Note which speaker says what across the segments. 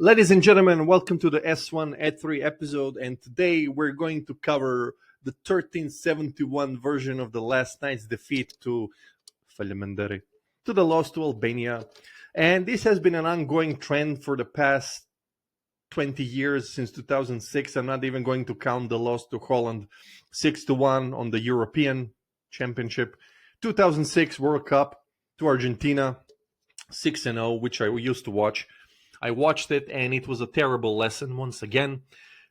Speaker 1: Ladies and gentlemen, welcome to the S1E3 episode, and today we're going to cover the 1371 version of the last night's defeat to Veligdan, to the loss to Albania. And this has been an ongoing trend for the past 20 years, since 2006. I'm not even going to count the loss to Holland 6-1 on the European Championship. 2006 World Cup to Argentina 6-0, which I used to watch. I watched it and it was a terrible lesson once again.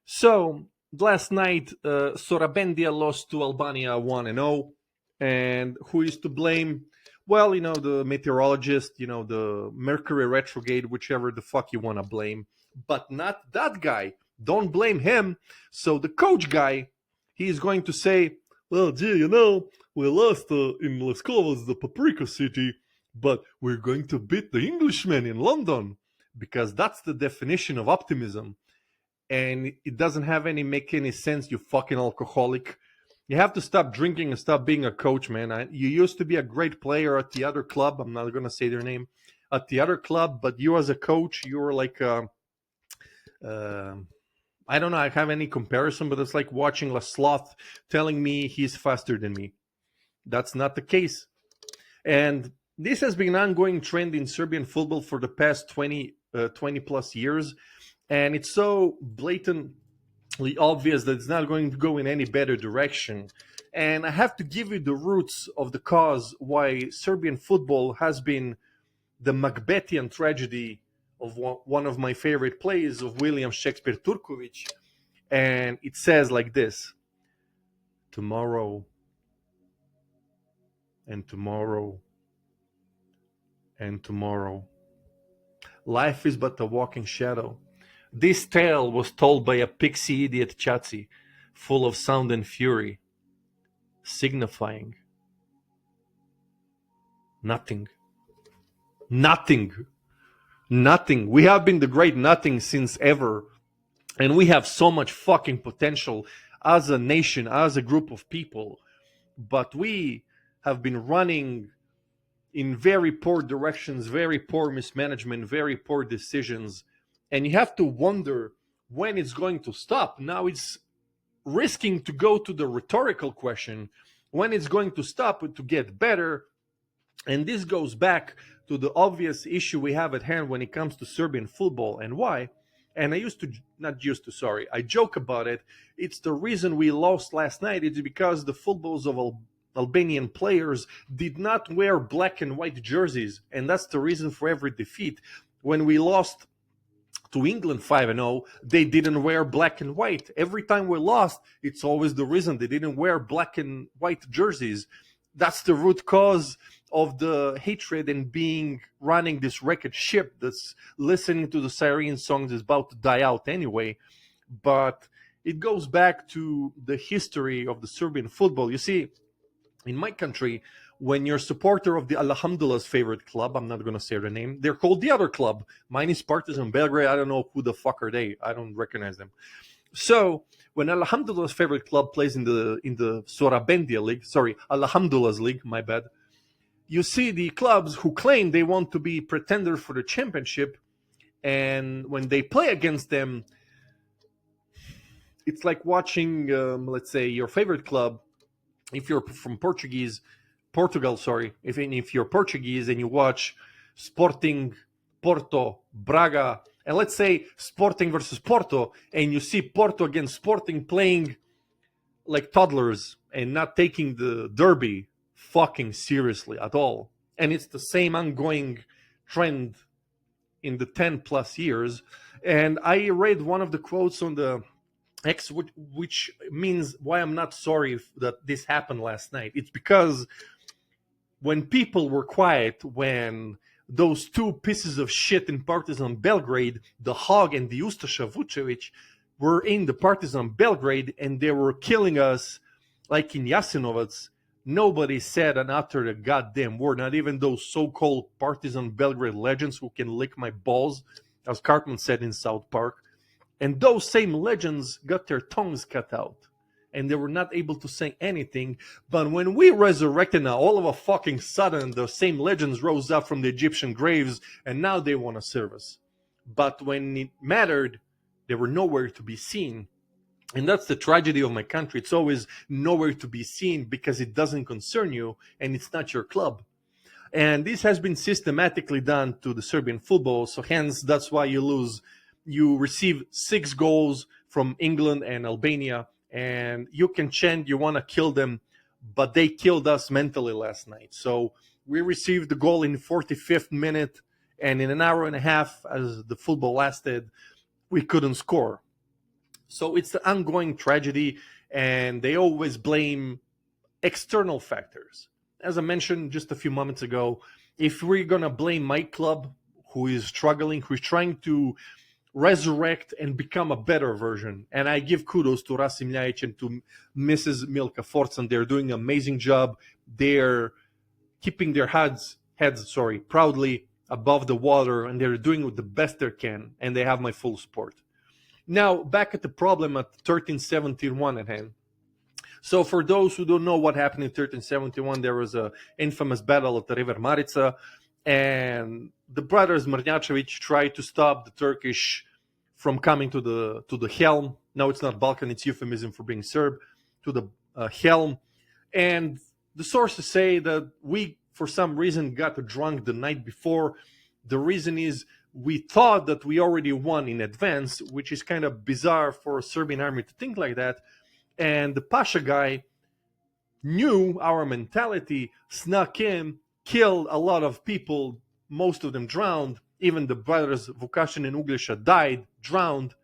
Speaker 1: So last night, Sorabendija lost to Albania 1-0. And who is to blame? Well, the meteorologist, the Mercury retrograde, whichever the fuck you want to blame. But not that guy. Don't blame him. So the coach guy, he is going to say, well, gee, we lost in Leskovos, the Paprika City, but we're going to beat the Englishmen in London. Because that's the definition of optimism. And it doesn't make any sense, you fucking alcoholic. You have to stop drinking and stop being a coach, man. You used to be a great player at the other club. I'm not going to say their name. At the other club, but you as a coach, you were like, I don't know, I have any comparison, but it's like watching a sloth telling me he's faster than me. That's not the case. And this has been an ongoing trend in Serbian football for the past 20 plus years, and it's so blatantly obvious that it's not going to go in any better direction. And I have to give you the roots of the cause why Serbian football has been the Macbethian tragedy of one of my favorite plays of William Shakespeare Turković. And it says like this: tomorrow and tomorrow and tomorrow, life is but a walking shadow. This tale was told by a pixie idiot Chazi, full of sound and fury, signifying nothing. Nothing. Nothing. We have been the great nothing since ever. And we have so much fucking potential as a nation, as a group of people. But we have been running in very poor directions, very poor mismanagement, very poor decisions. And you have to wonder when it's going to stop. Now it's risking to go to the rhetorical question, when it's going to stop to get better. And this goes back to the obvious issue we have at hand when it comes to Serbian football. And why? And I joke about it. It's the reason we lost last night. It's because the footballs of Albanian players did not wear black and white jerseys, and that's the reason for every defeat. When we lost to England 5-0, they didn't wear black and white. Every time we lost, it's always the reason they didn't wear black and white jerseys. That's the root cause of the hatred and running this wrecked ship that's listening to the siren songs is about to die out anyway. But it goes back to the history of the Serbian football. You see, in my country, when you're a supporter of the Alhamdullah's favorite club, I'm not going to say the name, they're called the other club. Mine is Partizan Belgrade. I don't know who the fuck are they. I don't recognize them. So when Alhamdullah's favorite club plays in the Sorabendija league, Alhamdullah's league, my bad, you see the clubs who claim they want to be pretenders for the championship, and when they play against them, it's like watching, let's say, your favorite club. If you're from Portugal, if you're Portuguese and you watch Sporting, Porto, Braga, and let's say Sporting versus Porto, and you see Porto against Sporting playing like toddlers and not taking the derby fucking seriously at all. And it's the same ongoing trend in the 10 plus years. And I read one of the quotes on the X, which means why I'm not sorry that this happened last night. It's because when people were quiet, when those two pieces of shit in Partizan Belgrade, the Hog and the Ustaša Vučević, were in the Partizan Belgrade and they were killing us like in Jasenovac, nobody said and uttered a goddamn word, not even those so-called Partizan Belgrade legends who can lick my balls, as Cartman said in South Park. And those same legends got their tongues cut out. And they were not able to say anything. But when we resurrected now, all of a fucking sudden, the same legends rose up from the Egyptian graves. And now they want to serve us. but when it mattered, they were nowhere to be seen. And that's the tragedy of my country. It's always nowhere to be seen because it doesn't concern you and it's not your club. And this has been systematically done to the Serbian football. So hence, that's why you lose. You receive 6 goals from England and Albania, and you can chant you want to kill them, but they killed us mentally last night. So we received the goal in the 45th minute, and in an hour and a half, as the football lasted, we couldn't score. So it's the ongoing tragedy, and they always blame external factors. As I mentioned just a few moments ago, if we're going to blame my club, who is struggling, who is trying to resurrect and become a better version, and I give kudos to Rasim Ljajic and to Mrs. Milka Forcan, they're doing an amazing job. They're keeping their heads proudly above the water, and they're doing the best they can, and they have my full support. Now, back at the problem at 1371 at hand. So for those who don't know what happened in 1371, there was an infamous battle at the River Marica, and the brothers Milojević tried to stop the Turkish from coming to the helm. No, it's not Balkan, it's euphemism for being Serb, to the helm. And the sources say that we, for some reason, got drunk the night before. The reason is we thought that we already won in advance, which is kind of bizarre for a Serbian army to think like that. And the Pasha guy knew our mentality, snuck in, killed a lot of people, most of them drowned. Even the brothers Vukašin and Uglješa died, drowned.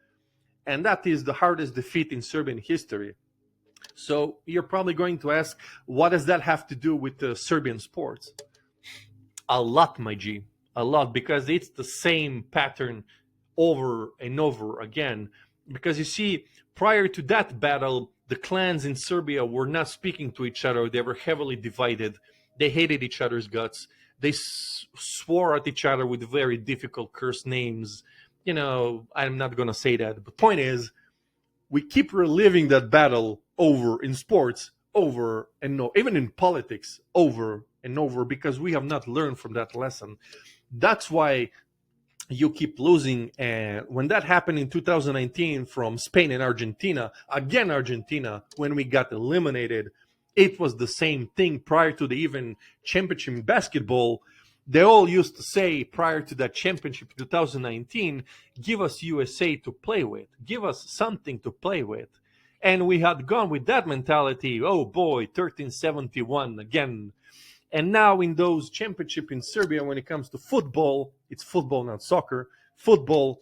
Speaker 1: And that is the hardest defeat in Serbian history. So you're probably going to ask, what does that have to do with the Serbian sports? A lot, my G. A lot, because it's the same pattern over and over again. Because you see, prior to that battle, the clans in Serbia were not speaking to each other. They were heavily divided. They hated each other's guts. They swore at each other with very difficult curse names. You know, I'm not going to say that. The point is, we keep reliving that battle over in sports, over and over, even in politics, over and over, because we have not learned from that lesson. That's why you keep losing. And when that happened in 2019 from Spain and Argentina, again Argentina, when we got eliminated, it was the same thing prior to the even championship in basketball. They all used to say prior to that championship in 2019, give us USA to play with, give us something to play with. And we had gone with that mentality, oh boy, 1371 again. And now in those championships in Serbia, when it comes to football, it's football, not soccer. Football,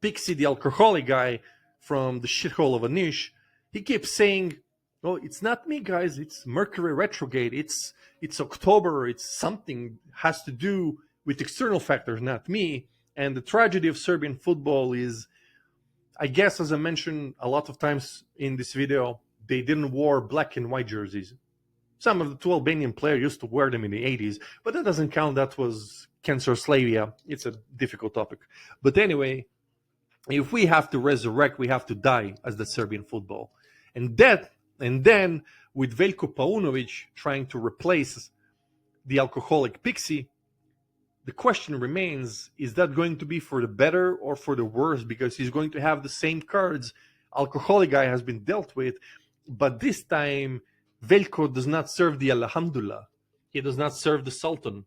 Speaker 1: Pixie, the alcoholic guy from the shithole of Anish, he keeps saying, oh, it's not me, guys. It's Mercury retrograde. It's October. It's something has to do with external factors, not me. And the tragedy of Serbian football is, I guess, as I mentioned a lot of times in this video, they didn't wear black and white jerseys. Some of the two Albanian players used to wear them in the 80s, but that doesn't count. That was Cancer-Slavia. It's a difficult topic. But anyway, if we have to resurrect, we have to die as the Serbian football. And then with Veljko Paunović trying to replace the alcoholic Pixie, the question remains, is that going to be for the better or for the worse? Because he's going to have the same cards alcoholic guy has been dealt with, but this time Veljko does not serve the Alhamdulillah. He does not serve the Sultan.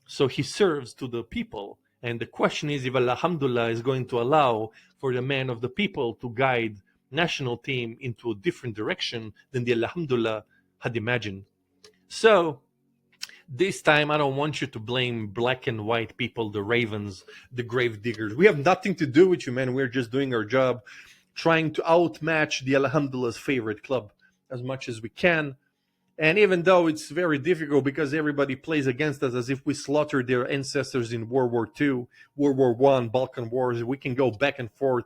Speaker 1: So he serves to the people. And the question is if Alhamdulillah is going to allow for the man of the people to guide national team into a different direction than the Alhamdulillah had imagined. So this time I don't want you to blame black and white people, the ravens, the grave diggers. We have nothing to do with you, man. We're just doing our job, trying to outmatch the Alhamdullah's favorite club as much as we can. And even though it's very difficult because everybody plays against us as if we slaughtered their ancestors in World War II, World War I, Balkan Wars, we can go back and forth.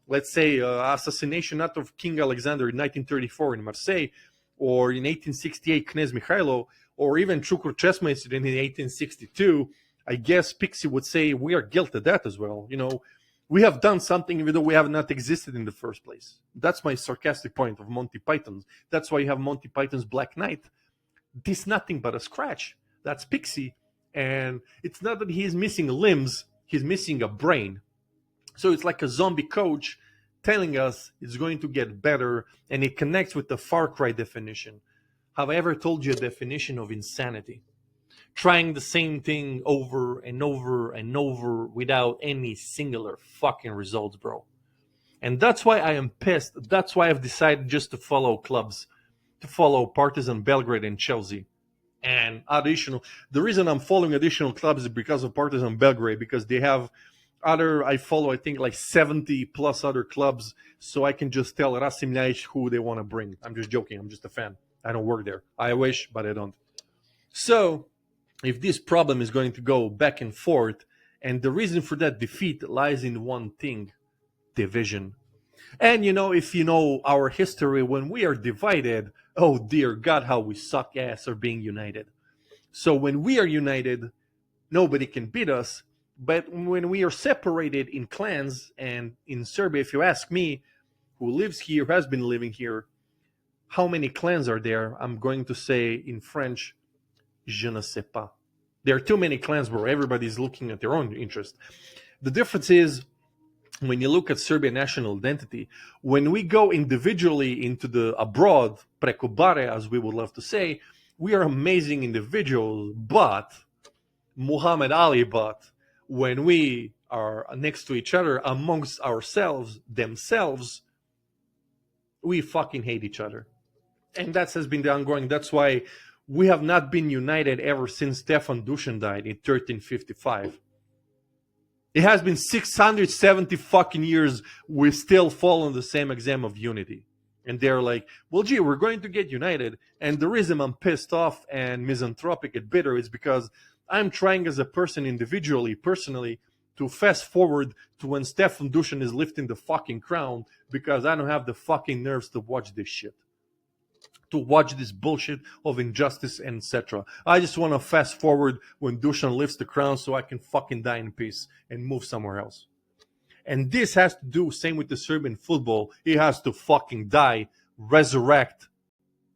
Speaker 1: Let's say assassination not of King Alexander in 1934 in Marseille, or in 1868 Knez Mikhailo, or even Chukur Chesma incident in 1862. I guess Pixie would say we are guilty of that as well. You know, we have done something even though we have not existed in the first place. That's my sarcastic point of Monty Python's. That's why you have Monty Python's Black Knight. This is nothing but a scratch. That's Pixie. And it's not that he's missing limbs. He's missing a brain. So it's like a zombie coach telling us it's going to get better, and it connects with the Far Cry definition. Have I ever told you a definition of insanity? Trying the same thing over and over and over without any singular fucking results, bro. And that's why I am pissed. That's why I've decided just to follow clubs, to follow Partizan Belgrade and Chelsea. And additional, the reason I'm following additional clubs is because of Partizan Belgrade, because they have I follow, I think, like 70 plus other clubs, so I can just tell Rasim Ljajić who they want to bring. I'm just joking. I'm just a fan. I don't work there. I wish, but I don't. So, if this problem is going to go back and forth, and the reason for that defeat lies in one thing: division. And if you know our history, when we are divided, oh dear God, how we suck ass are being united. So when we are united, nobody can beat us. But when we are separated in clans, and in Serbia, if you ask me, who lives here, has been living here, how many clans are there? I'm going to say in French, je ne sais pas. There are too many clans where everybody's looking at their own interest. The difference is, when you look at Serbian national identity, when we go individually into the abroad, preko bare, as we would love to say, we are amazing individuals, but, Muhammad Ali, but, when we are next to each other, amongst ourselves, themselves, we fucking hate each other. And that has been the ongoing. That's why we have not been united ever since Stefan Dusan died in 1355. It has been 670 fucking years. We still fall on the same exam of unity. And they're like, well, gee, we're going to get united. And the reason I'm pissed off and misanthropic and bitter is because I'm trying as a person individually, personally, to fast forward to when Stefan Dusan is lifting the fucking crown, because I don't have the fucking nerves to watch this shit. To watch this bullshit of injustice and etc. I just want to fast forward when Dusan lifts the crown so I can fucking die in peace and move somewhere else. And this has to do, same with the Serbian football. It has to fucking die, resurrect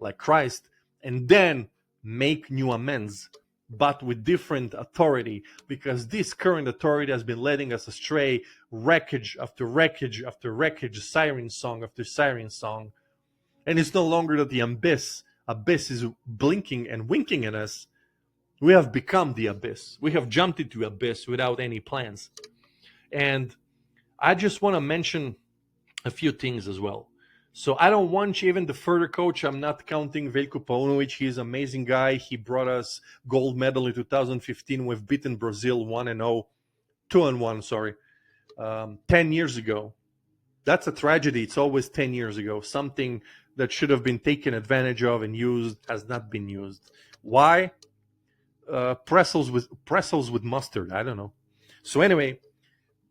Speaker 1: like Christ, and then make new amends, but with different authority, because this current authority has been letting us astray, wreckage after wreckage after wreckage, siren song after siren song. And it's no longer that the abyss is blinking and winking at us. We have become the abyss. We have jumped into abyss without any plans. And I just want to mention a few things as well. So I don't want even the further coach. I'm not counting Veljko Paunović. He's an amazing guy. He brought us gold medal in 2015. We've beaten Brazil 1-0, 2-1, sorry, 10 years ago. That's a tragedy. It's always 10 years ago. Something that should have been taken advantage of and used has not been used. Why? Pretzels with mustard. I don't know. So anyway,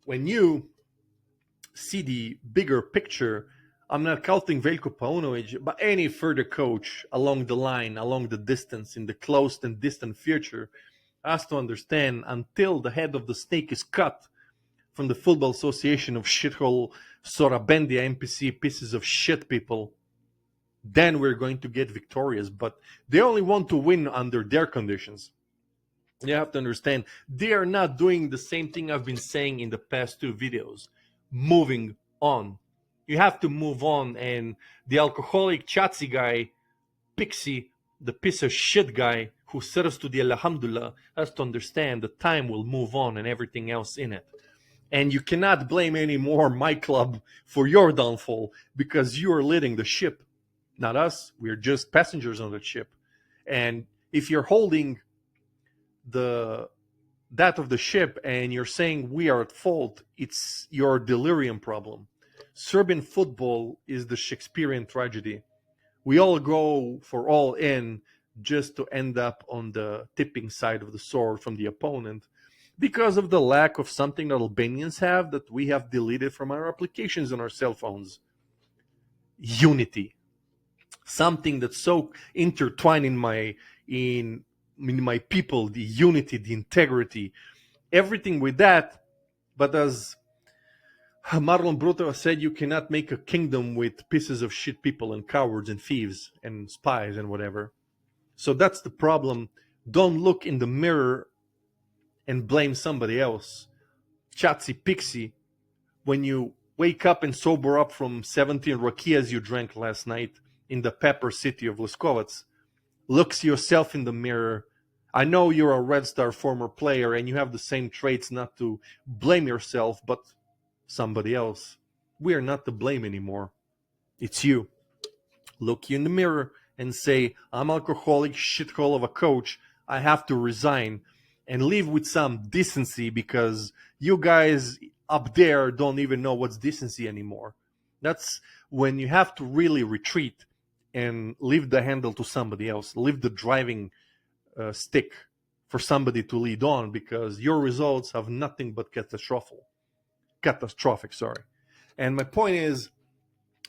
Speaker 1: when you see the bigger picture, I'm not counting Veljko Paunović, but any further coach along the line, along the distance, in the close and distant future, has to understand, until the head of the snake is cut from the Football Association of shithole Sorabendia NPC pieces of shit people, then we're going to get victorious. But they only want to win under their conditions. You have to understand, they are not doing the same thing I've been saying in the past two videos. Moving on. You have to move on. And the alcoholic Chatsy guy, Pixie, the piece of shit guy who set us to the Alhamdulillah, has to understand that time will move on and everything else in it. And you cannot blame anymore my club for your downfall, because you are leading the ship. Not us. We're just passengers on the ship. And if you're holding that of the ship and you're saying we are at fault, it's your delirium problem. Serbian football is the Shakespearean tragedy. We all go for all in just to end up on the tipping side of the sword from the opponent, because of the lack of something that Albanians have that we have deleted from our applications on our cell phones. Unity. Something that's so intertwined in my people, the unity, the integrity, everything with that. But as Marlon Brando said, you cannot make a kingdom with pieces of shit people and cowards and thieves and spies and whatever. So that's the problem. Don't look in the mirror and blame somebody else. Chatsy Pixie, when you wake up and sober up from 17 rakias you drank last night in the pepper city of Leskovac, looks yourself in the mirror. I know you're a Red Star former player and you have the same traits, not to blame yourself, but somebody else. We are not to blame anymore. It's you. Look you in the mirror and say, I'm alcoholic shithole of a coach. I have to resign and live with some decency because you guys up there don't even know what's decency anymore. That's when you have to really retreat and leave the handle to somebody else, leave the driving stick for somebody to lead on, because your results have nothing but catastrophic. And my point is,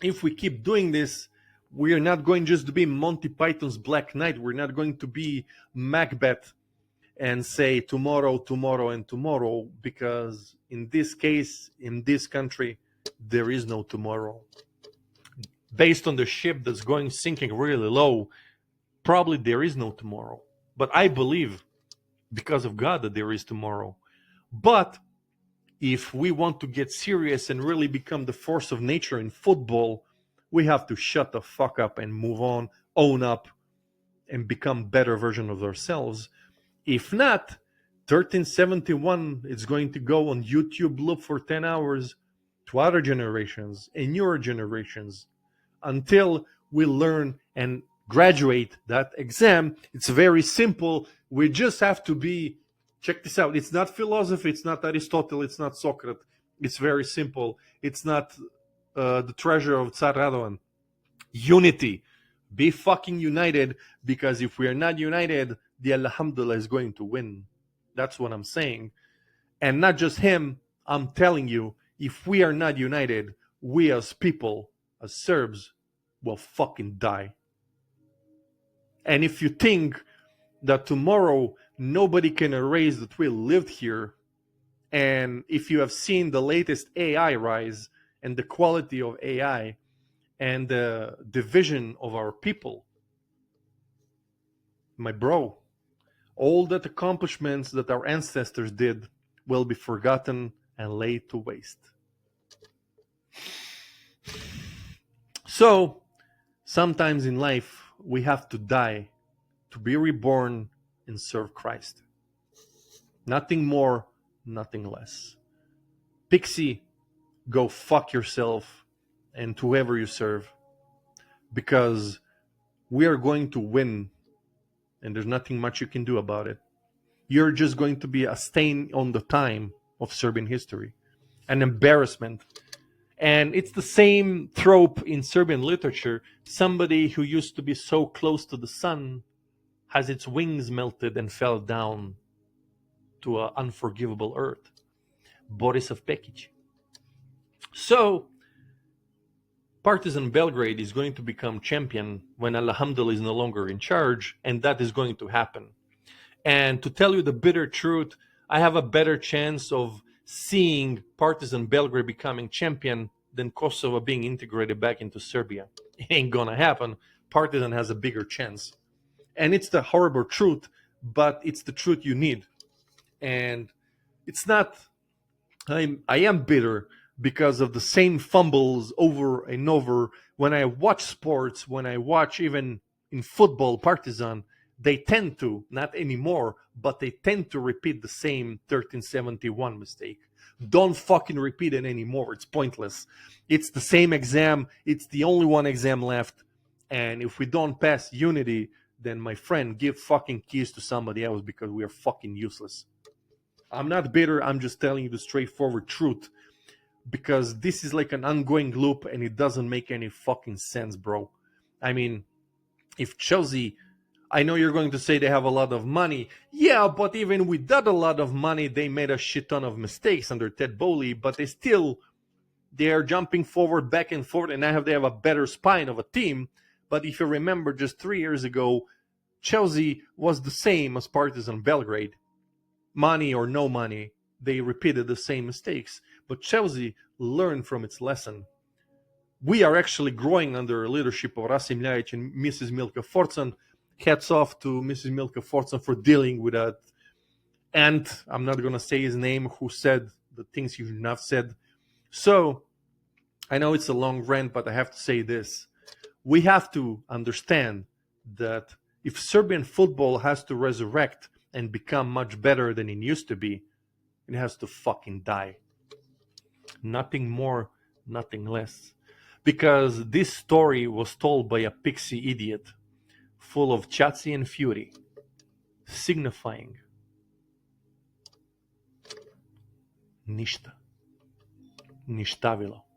Speaker 1: if we keep doing this, we are not going just to be Monty Python's Black Knight. We're not going to be Macbeth and say tomorrow, tomorrow, and tomorrow, because in this case, in this country, there is no tomorrow. Based on the ship that's going sinking really low, probably there is no tomorrow. But I believe, because of God, that there is tomorrow. But if we want to get serious and really become the force of nature in football, we have to shut the fuck up and move on, own up, and become better version of ourselves. If not, 1371 is going to go on YouTube loop for 10 hours to other generations and your generations until we learn and graduate that exam. It's very simple. We just have to be, check this out, it's not philosophy, it's not Aristotle, it's not Socrates. It's very simple. It's not the treasure of Tsar Radovan. Unity. Be fucking united, because if we are not united, the Alhamdulillah is going to win. That's what I'm saying. And not just him, I'm telling you, if we are not united, we as people, as Serbs, will fucking die. And if you think that tomorrow nobody can erase that we lived here, and if you have seen the latest AI rise and the quality of AI and the division of our people, my bro, all that accomplishments that our ancestors did will be forgotten and laid to waste. So, sometimes in life, we have to die to be reborn and serve Christ. Nothing more, nothing less. Pixie, go fuck yourself and to whoever you serve, because we are going to win and there's nothing much you can do about it. You're just going to be a stain on the time of Serbian history, an embarrassment. And it's the same trope in Serbian literature. Somebody who used to be so close to the sun has its wings melted and fell down to an unforgivable earth. Borisav Pekic. So, Partizan Belgrade is going to become champion when Alhamdulillah is no longer in charge, and that is going to happen. And to tell you the bitter truth, I have a better chance of seeing Partizan Belgrade becoming champion than Kosovo being integrated back into Serbia. It ain't gonna happen. Partizan has a bigger chance. And it's the horrible truth, but it's the truth you need. And it's not, I am bitter because of the same fumbles over and over. When I watch sports, when I watch even in football, Partizan, they tend to, not anymore, but they tend to repeat the same 1371 mistake. Don't fucking repeat it anymore. It's pointless. It's the same exam. It's the only one exam left. And if we don't pass unity, then my friend, give fucking keys to somebody else, because we are fucking useless. I'm not bitter. I'm just telling you the straightforward truth, because this is like an ongoing loop and it doesn't make any fucking sense, bro. I mean, if Chelsea, I know you're going to say they have a lot of money. Yeah, but even with that a lot of money, they made a shit ton of mistakes under Ted Bowley, but they are jumping forward, back and forth, and they have a better spine of a team. But if you remember, just 3 years ago, Chelsea was the same as Partizan Belgrade. Money or no money, they repeated the same mistakes. But Chelsea learned from its lesson. We are actually growing under the leadership of Rasim Ljajic and Mrs. Milka Forcan. Hats off to Mrs. Milka Forcan for dealing with that. And I'm not going to say his name, who said the things he should not have said. So, I know it's a long rant, but I have to say this. We have to understand that if Serbian football has to resurrect and become much better than it used to be, it has to fucking die. Nothing more, nothing less. Because this story was told by a pixie idiot, full of chatsy and fury, signifying ništa. Ništavilo.